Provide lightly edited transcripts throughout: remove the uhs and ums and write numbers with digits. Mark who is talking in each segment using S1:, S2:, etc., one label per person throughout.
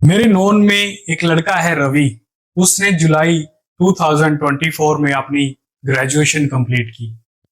S1: मेरे नोन में एक लड़का है रवि। उसने जुलाई 2024 में अपनी ग्रेजुएशन कंप्लीट की।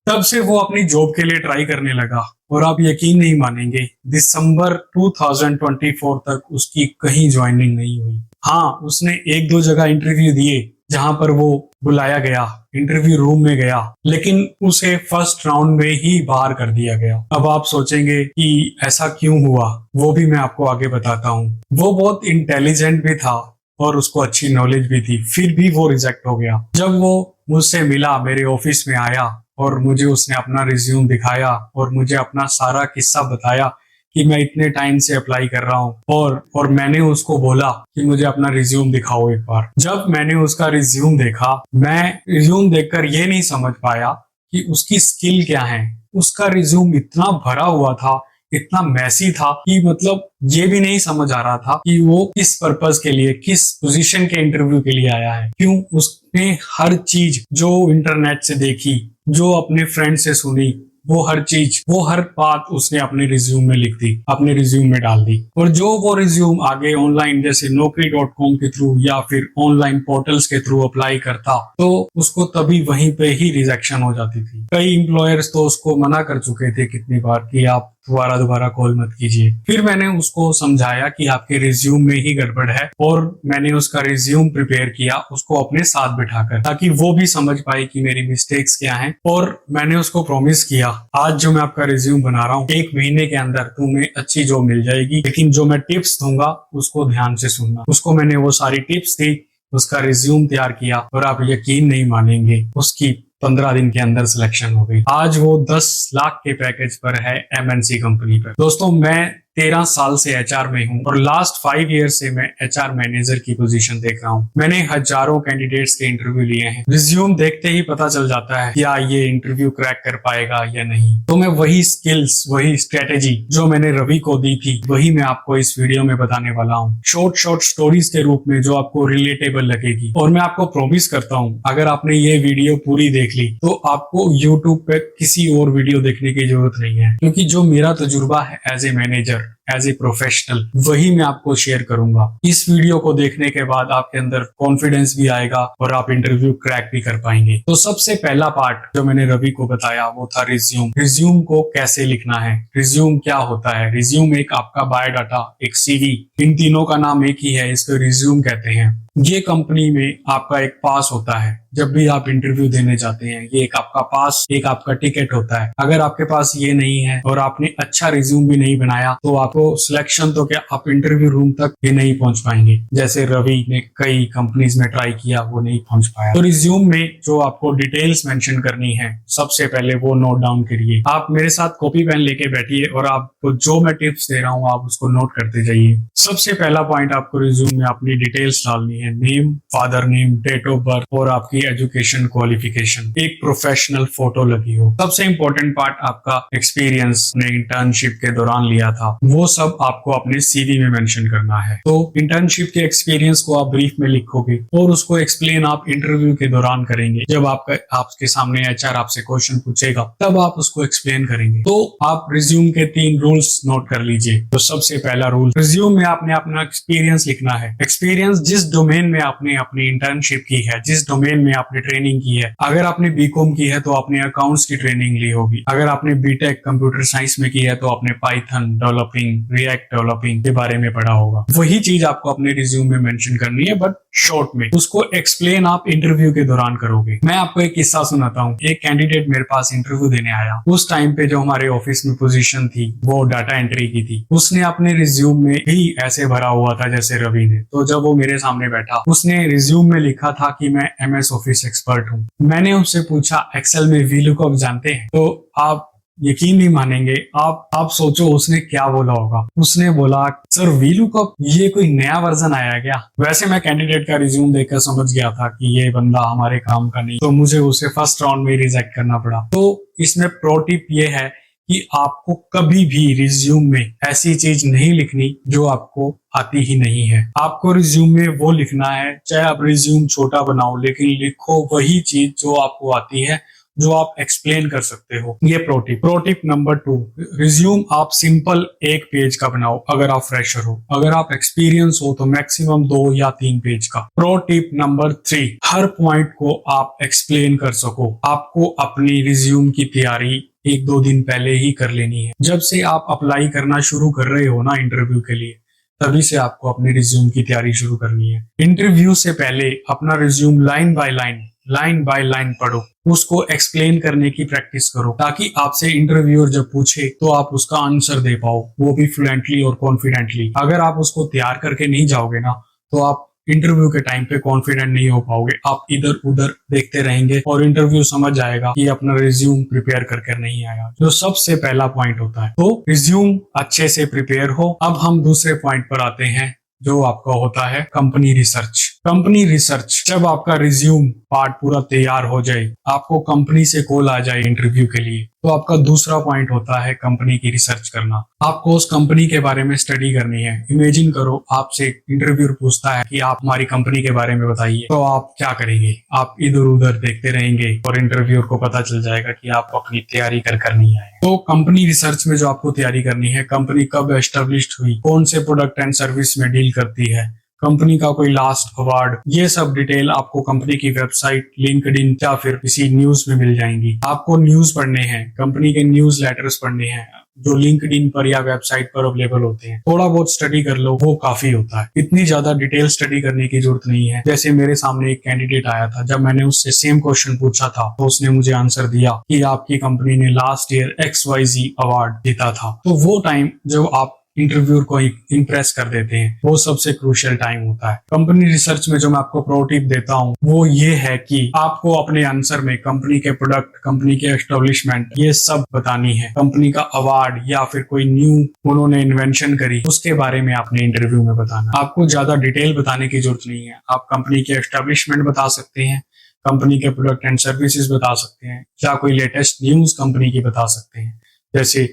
S1: तब से वो अपनी जॉब के लिए ट्राई करने लगा और आप यकीन नहीं मानेंगे, दिसंबर 2024 तक उसकी कहीं ज्वाइनिंग नहीं हुई। हाँ, उसने एक दो जगह इंटरव्यू दिए जहां पर वो बुलाया गया, इंटरव्यू रूम में गया, लेकिन उसे फर्स्ट राउंड में ही बाहर कर दिया गया। अब आप सोचेंगे कि ऐसा क्यों हुआ, वो भी मैं आपको आगे बताता हूँ। वो बहुत इंटेलिजेंट भी था और उसको अच्छी नॉलेज भी थी, फिर भी वो रिजेक्ट हो गया। जब वो मुझसे मिला, मेरे ऑफिस में आया और मुझे उसने अपना रिज्यूम दिखाया और मुझे अपना सारा किस्सा बताया कि मैं इतने टाइम से अप्लाई कर रहा हूँ, और मैंने उसको बोला कि मुझे अपना रिज्यूम दिखाओ एक बार। जब मैंने उसका रिज्यूम देखा, मैं रिज्यूम देखकर ये नहीं समझ पाया कि उसकी स्किल क्या है। उसका रिज्यूम इतना भरा हुआ था, इतना मैसी था कि मतलब ये भी नहीं समझ आ रहा था कि वो किस पर्पस के लिए, किस पोजीशन के इंटरव्यू के लिए आया है। क्यों? उसने हर चीज जो इंटरनेट से देखी, जो अपने फ्रेंड से सुनी, वो हर चीज, वो हर बात उसने अपने रिज्यूम में लिख दी, अपने रिज्यूम में डाल दी। और जो वो रिज्यूम आगे ऑनलाइन जैसे naukri.com के थ्रू या फिर ऑनलाइन पोर्टल्स के थ्रू अप्लाई करता, तो उसको तभी वहीं पे ही रिजेक्शन हो जाती थी। कई एम्प्लॉयर्स तो उसको मना कर चुके थे कितनी बार कि आप दोबारा कॉल मत कीजिए। फिर मैंने उसको समझाया कि आपके रिज्यूम में ही गड़बड़ है, और मैंने उसका रिज्यूम प्रिपेयर किया उसको अपने साथ बिठाकर, ताकि वो भी समझ पाए कि मेरी मिस्टेक्स क्या हैं। और मैंने उसको प्रॉमिस किया, आज जो मैं आपका रिज्यूम बना रहा हूँ, 1 महीने के अंदर तुम्हें अच्छी जॉब मिल जाएगी, लेकिन जो मैं टिप्स दूंगा उसको ध्यान से सुनना। उसको मैंने वो सारी टिप्स दी, उसका रिज्यूम तैयार किया, और आप यकीन नहीं मानेंगे, उसकी 15 दिन के अंदर सिलेक्शन हो गई। आज वो 10 लाख के पैकेज पर है एमएनसी कंपनी पर। दोस्तों, मैं 13 साल से एचआर में हूँ और लास्ट 5 ईयर से मैं एचआर मैनेजर की पोजीशन देख रहा हूँ। मैंने हजारों कैंडिडेट्स के इंटरव्यू लिए हैं। रिज्यूम देखते ही पता चल जाता है क्या ये इंटरव्यू क्रैक कर पाएगा या नहीं। तो मैं वही स्किल्स, वही स्ट्रेटेजी जो मैंने रवि को दी थी, वही मैं आपको इस वीडियो में बताने वाला हूँ, शॉर्ट स्टोरीज के रूप में जो आपको रिलेटेबल लगेगी। और मैं आपको प्रॉमिस करता हूँ, अगर आपने ये वीडियो पूरी देख ली तो आपको यूट्यूब पे किसी और वीडियो देखने की जरूरत नहीं है, क्योंकि जो मेरा तजुर्बा है as a manager, as a professional, वही मैं आपको शेयर करूंगा। इस वीडियो को देखने के बाद आपके अंदर कॉन्फिडेंस भी आएगा और आप इंटरव्यू क्रैक भी कर पाएंगे। तो सबसे पहला पार्ट जो मैंने रवि को बताया वो था रिज्यूम। रिज्यूम को कैसे लिखना है, रिज्यूम क्या होता है। रिज्यूम एक आपका बायोडाटा, एक सीवी, इन तीनों का नाम एक ही है, इसको रिज्यूम कहते हैं। ये कंपनी में आपका एक पास होता है। जब भी आप इंटरव्यू देने जाते हैं, ये एक आपका पास, एक आपका टिकट होता है। अगर आपके पास ये नहीं है और आपने अच्छा रिज्यूम भी नहीं बनाया, तो आपको सिलेक्शन तो क्या, आप इंटरव्यू रूम तक भी नहीं पहुंच पाएंगे। जैसे रवि ने कई कंपनीज में ट्राई किया, वो नहीं पहुंच पाया। तो रिज्यूम में जो आपको डिटेल्स मेंशन करनी है, सबसे पहले वो नोट डाउन करिए। आप मेरे साथ कॉपी पेन लेके बैठिए और आपको जो मैं टिप्स दे रहा हूँ आप उसको नोट करते जाइए। सबसे पहला पॉइंट, आपको रिज्यूम में अपनी डिटेल्स डालनी है। Name, father name, date of birth और आपकी एजुकेशन क्वालिफिकेशन, एक प्रोफेशनल फोटो लगी हो। सबसे इंपॉर्टेंट पार्ट, आपका एक्सपीरियंस ने इंटर्नशिप के दौरान लिया था, वो सब आपको अपने सीवी में मेंशन करना है। तो इंटर्नशिप के एक्सपीरियंस को आप ब्रीफ में लिखोगे और उसको एक्सप्लेन आप इंटरव्यू के दौरान करेंगे। जब आपके सामने एचआर आपसे क्वेश्चन पूछेगा, तब आप उसको एक्सप्लेन करेंगे। तो आप रिज्यूम के 3 रूल्स नोट कर लीजिए। तो सबसे पहला रूल, रिज्यूम में आपने अपना एक्सपीरियंस लिखना है। एक्सपीरियंस जिस डोमेन में आपने अपनी इंटर्नशिप की है, जिस डोमेन में आपने ट्रेनिंग की है। अगर आपने बीकॉम की है तो आपने अकाउंट्स की ट्रेनिंग ली होगी। अगर आपने बीटेक कंप्यूटर साइंस में की है तो आपने पाइथन डेवलपिंग, रिएक्ट डेवलपिंग के बारे में पढ़ा होगा। वही चीज आपको अपने रिज्यूम में मेंशन करनी है, बट शॉर्ट में। उसको एक्सप्लेन आप इंटरव्यू के दौरान करोगे। मैं आपको एक किस्सा सुनाता हूँ। एक कैंडिडेट मेरे पास इंटरव्यू देने आया। उस टाइम पे जो हमारे ऑफिस में पोजीशन थी वो डाटा एंट्री की थी। उसने अपने रिज्यूम में भी ऐसे भरा हुआ था जैसे रवि ने। तो जब वो मेरे सामने बैठा, उसने रिज्यूम में लिखा था कि मैं एमएस ऑफिस एक्सपर्ट हूँ। मैंने उससे पूछा, एक्सेल में वीलुकअप जानते हैं? तो आप यकीन नहीं मानेंगे, आप सोचो उसने क्या बोला होगा। उसने बोला, सर वीलुकअप ये कोई नया वर्जन आया क्या? वैसे मैं कैंडिडेट का रिज्यूम देखकर समझ गया था कि ये बंदा हमारे काम का नहीं, तो मुझे उसे फर्स्ट राउंड में रिजेक्ट करना पड़ा। तो इसमें प्रो टिप ये है कि आपको कभी भी रिज्यूम में ऐसी चीज नहीं लिखनी जो आपको आती ही नहीं है। आपको रिज्यूम में वो लिखना है, चाहे आप रिज्यूम छोटा बनाओ, लेकिन लिखो वही चीज जो आपको आती है जो आप एक्सप्लेन कर सकते हो। ये प्रो टिप नंबर 2, रिज्यूम आप सिंपल 1 पेज का बनाओ अगर आप फ्रेशर हो। अगर आप एक्सपीरियंस हो तो मैक्सिमम 2 या 3 पेज का। प्रो टिप नंबर 3, हर पॉइंट को आप एक्सप्लेन कर सको। आपको अपनी रिज्यूम की तैयारी 1-2 दिन पहले ही कर लेनी है। जब से आप अप्लाई करना शुरू कर रहे हो ना इंटरव्यू के लिए, तभी से आपको अपने रिज्यूम की तैयारी शुरू करनी है। इंटरव्यू से पहले अपना रिज्यूम लाइन बाय लाइन पढ़ो, उसको एक्सप्लेन करने की प्रैक्टिस करो, ताकि आपसे इंटरव्यूअर जब पूछे तो आप उसका आंसर दे पाओ, वो भी फ्लुएंटली और कॉन्फिडेंटली। अगर आप उसको तैयार करके नहीं जाओगे ना, तो आप इंटरव्यू के टाइम पे कॉन्फिडेंट नहीं हो पाओगे। आप इधर उधर देखते रहेंगे और इंटरव्यू समझ जाएगा कि अपना रिज्यूम प्रिपेयर करके नहीं आया, जो सबसे पहला पॉइंट होता है। तो रिज्यूम अच्छे से प्रिपेयर हो। अब हम दूसरे पॉइंट पर आते हैं, जो आपका होता है कंपनी रिसर्च। कंपनी रिसर्च, जब आपका रिज्यूम पार्ट पूरा तैयार हो जाए, आपको कंपनी से कॉल आ जाए इंटरव्यू के लिए, तो आपका दूसरा पॉइंट होता है कंपनी की रिसर्च करना। आपको उस कंपनी के बारे में स्टडी करनी है। इमेजिन करो आपसे इंटरव्यूअर पूछता है कि आप हमारी कंपनी के बारे में बताइए, तो आप क्या करेंगे? आप इधर उधर देखते रहेंगे और इंटरव्यूअर को पता चल जाएगा कि आप अपनी तैयारी कर नहीं आए। तो कंपनी रिसर्च में जो आपको तैयारी करनी है, कंपनी कब एस्टेब्लिश्ड हुई, कौन से प्रोडक्ट एंड सर्विस में डील करती है, कंपनी का कोई लास्ट अवार्ड, ये सब डिटेल आपको कंपनी की वेबसाइट, लिंक्डइन या फिर किसी न्यूज में मिल जाएंगी। आपको न्यूज पढ़ने हैं, कंपनी के न्यूज लेटर्स पढ़ने हैं जो लिंक्डइन पर या वेबसाइट पर अवेलेबल होते हैं। थोड़ा बहुत स्टडी कर लो, वो काफी होता है। इतनी ज्यादा डिटेल स्टडी करने की जरूरत नहीं है। जैसे मेरे सामने एक कैंडिडेट आया था, जब मैंने उससे सेम क्वेश्चन पूछा था तो उसने मुझे आंसर दिया कि आपकी कंपनी ने लास्ट ईयर XYZ अवार्ड जीता था। तो वो टाइम जो आप इंटरव्यूअर को इम्प्रेस कर देते हैं, वो सबसे क्रूशियल टाइम होता है। कंपनी रिसर्च में जो मैं आपको प्रो टिप देता हूँ वो ये है कि आपको अपने आंसर में कंपनी के प्रोडक्ट, कंपनी के एस्टेब्लिशमेंट, ये सब बतानी है। कंपनी का अवार्ड या फिर कोई न्यू उन्होंने इन्वेंशन करी, उसके बारे में आपने इंटरव्यू में बताना। आपको ज्यादा डिटेल बताने की जरूरत नहीं है। आप कंपनी के एस्टेब्लिशमेंट बता सकते हैं, कंपनी के प्रोडक्ट एंड सर्विसेज बता सकते हैं, या कोई लेटेस्ट न्यूज कंपनी की बता सकते हैं, जैसे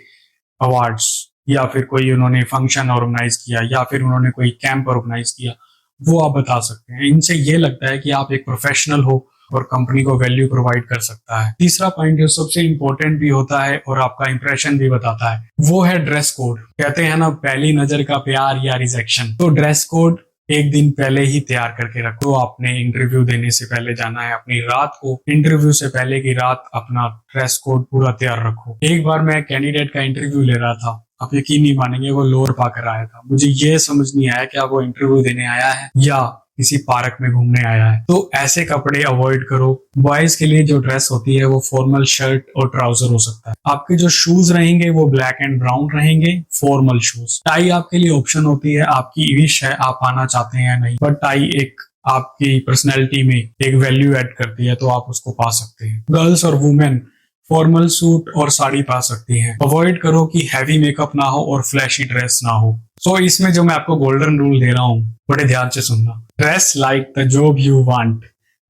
S1: अवार्ड्स, या फिर कोई उन्होंने फंक्शन ऑर्गेनाइज किया, या फिर उन्होंने कोई कैंप ऑर्गेनाइज किया, वो आप बता सकते हैं। इनसे ये लगता है कि आप एक प्रोफेशनल हो और कंपनी को वैल्यू प्रोवाइड कर सकता है। तीसरा पॉइंट जो सबसे इंपॉर्टेंट भी होता है और आपका इंप्रेशन भी बताता है, वो है ड्रेस कोड। कहते हैं ना, पहली नजर का प्यार या रिजेक्शन। तो ड्रेस कोड 1 दिन पहले ही तैयार करके रखो। तो आपने इंटरव्यू देने से पहले जाना है, अपनी रात को इंटरव्यू से पहले की रात अपना ड्रेस कोड पूरा तैयार रखो। एक बार मैं कैंडिडेट का इंटरव्यू ले रहा था, आप यकीन नहीं मानेंगे, वो लोअर पाकर आया था। मुझे ये समझ नहीं आया क्या वो इंटरव्यू देने आया है या किसी पार्क में घूमने आया है। तो ऐसे कपड़े अवॉइड करो। बॉयज के लिए जो ड्रेस होती है वो फॉर्मल शर्ट और ट्राउजर हो सकता है। आपके जो शूज रहेंगे वो ब्लैक एंड ब्राउन रहेंगे, फॉर्मल शूज। टाई आपके लिए ऑप्शन होती है, आपकी विश है, आप आना चाहते हैं या नहीं, बट टाई एक आपकी पर्सनैलिटी में एक वैल्यू ऐड करती है, तो आप उसको पा सकते हैं। गर्ल्स और वुमेन फॉर्मल सूट और साड़ी पा सकती हैं। अवॉइड करो कि हैवी मेकअप ना हो और फ्लैशी ड्रेस ना हो। सो इसमें जो मैं आपको गोल्डन रूल दे रहा हूँ, बड़े ध्यान से सुनना। Dress like the job you want,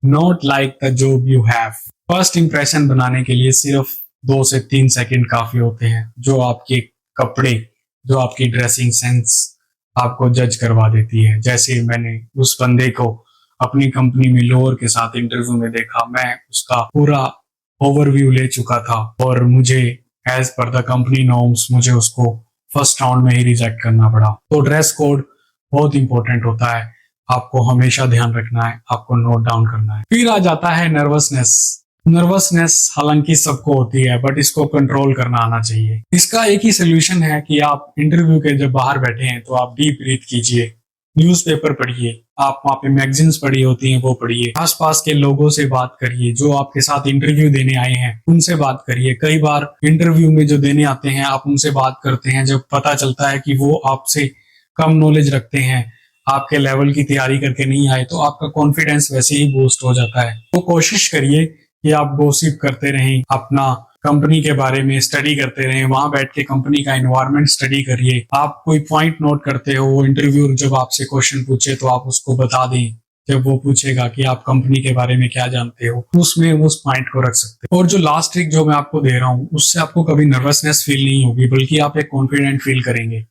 S1: not like the job you have. First impression बनाने के लिए सिर्फ 2 से 3 सेकंड काफी होते हैं, जो आपके कपड़े, जो आपकी ड्रेसिंग सेंस आपको जज करवा देती है। जैसे मैंने उस बंदे को अपनी कंपनी में लोअर के साथ इंटरव्यू में देखा, मैं उसका पूरा ओवरव्यू ले चुका था और मुझे as per the company norms मुझे उसको फर्स्ट राउंड में ही रिजेक्ट करना पड़ा। तो ड्रेस कोड बहुत इंपॉर्टेंट होता है, आपको हमेशा ध्यान रखना है, आपको नोट डाउन करना है। फिर आ जाता है नर्वसनेस। नर्वसनेस हालांकि सबको होती है, बट इसको कंट्रोल करना आना चाहिए। इसका एक ही सोल्यूशन है कि आप इंटरव्यू के जब बाहर बैठे हैं तो आप डीप ब्रीथ कीजिए, न्यूज़पेपर पढ़िए, आप वहाँ पे मैगजीन्स पढ़ी होती हैं वो पढ़िए, आसपास के लोगों से बात करिए, जो आपके साथ इंटरव्यू देने आए हैं उनसे बात करिए। कई बार इंटरव्यू में जो देने आते हैं आप उनसे बात करते हैं, जब पता चलता है कि वो आपसे कम नॉलेज रखते हैं, आपके लेवल की तैयारी करके नहीं आए, तो आपका कॉन्फिडेंस वैसे ही बूस्ट हो जाता है। तो कोशिश करिए कि आप गॉसिप करते रहें, अपना कंपनी के बारे में स्टडी करते रहें, वहां बैठ के कंपनी का एनवायरनमेंट स्टडी करिए। आप कोई पॉइंट नोट करते हो, वो इंटरव्यूअर जब आपसे क्वेश्चन पूछे तो आप उसको बता दें। जब वो पूछेगा कि आप कंपनी के बारे में क्या जानते हो, उसमें उस पॉइंट को रख सकते हैं। और जो लास्ट ट्रिक जो मैं आपको दे रहा हूँ, उससे आपको कभी नर्वसनेस फील नहीं होगी, बल्कि आप एक कॉन्फिडेंट फील करेंगे।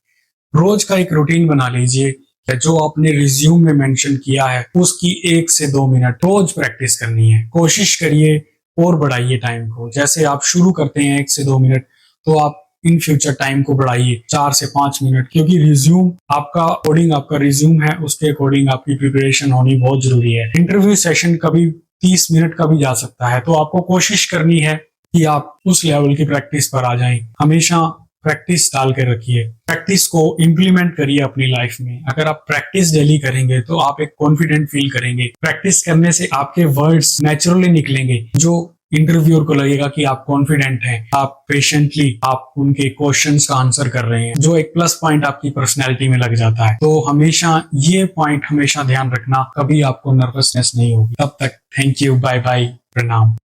S1: रोज का एक रूटीन बना लीजिए, जो आपने रिज्यूम में मेंशन किया है उसकी 1 से 2 मिनट रोज प्रैक्टिस करनी है। कोशिश करिए और बढ़ाइए टाइम को। जैसे आप शुरू करते हैं 1 से 2 मिनट, तो आप इन फ्यूचर टाइम को बढ़ाइए 4 से 5 मिनट, क्योंकि रिज्यूम आपका अकॉर्डिंग, आपका रिज्यूम है उसके अकॉर्डिंग आपकी प्रिपरेशन होनी बहुत जरूरी है। इंटरव्यू सेशन कभी 30 मिनट का भी जा सकता है, तो आपको कोशिश करनी है कि आप उस लेवल की प्रैक्टिस पर आ जाएं। हमेशा प्रैक्टिस डाल के रखिए, प्रैक्टिस को इम्प्लीमेंट करिए अपनी लाइफ में। अगर आप प्रैक्टिस डेली करेंगे तो आप एक कॉन्फिडेंट फील करेंगे। प्रैक्टिस करने से आपके वर्ड्स नेचुरली निकलेंगे, जो इंटरव्यूअर को लगेगा कि आप कॉन्फिडेंट हैं, आप पेशेंटली आप उनके क्वेश्चंस का आंसर कर रहे हैं, जो एक प्लस पॉइंट आपकी पर्सनैलिटी में लग जाता है। तो हमेशा ये पॉइंट हमेशा ध्यान रखना, कभी आपको नर्वसनेस नहीं होगी। तब तक थैंक यू, बाय बाय, प्रणाम।